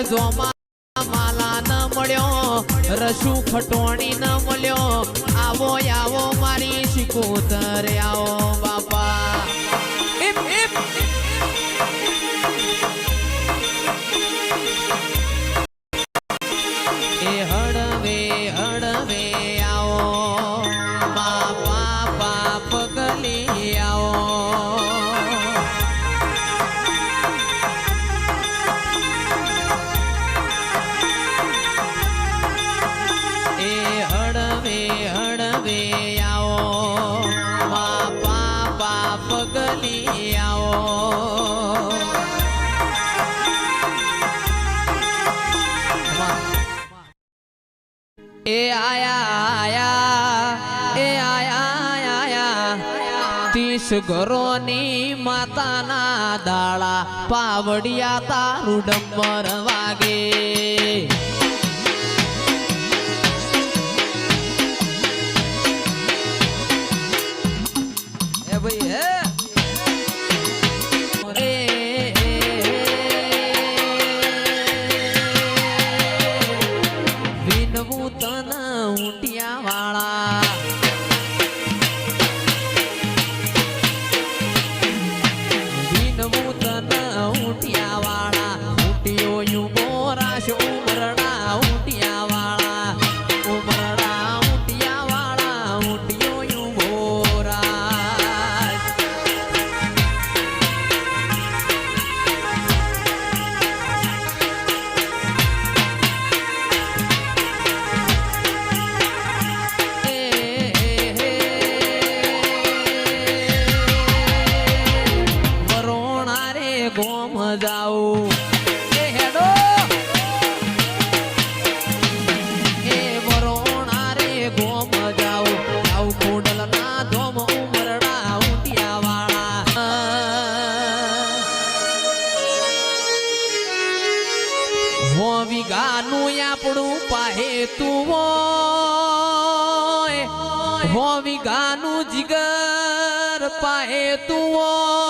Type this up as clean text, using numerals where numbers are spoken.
જોમા માલા ન મળ્યો રસુ ખટોણી ન મળ્યો આવો આવો મારી શિકોતર આવો બાપા એમ એમ એ હળવે હળવે આવો બાપા પાપ ગલી આવો ए आया आया ए आया आया 30 घरोनी माताना दाळा पावडिया तारू डंबर वागे ए भाई है આપણું પાહે તું હો વિગાનું જીગર પાહે તું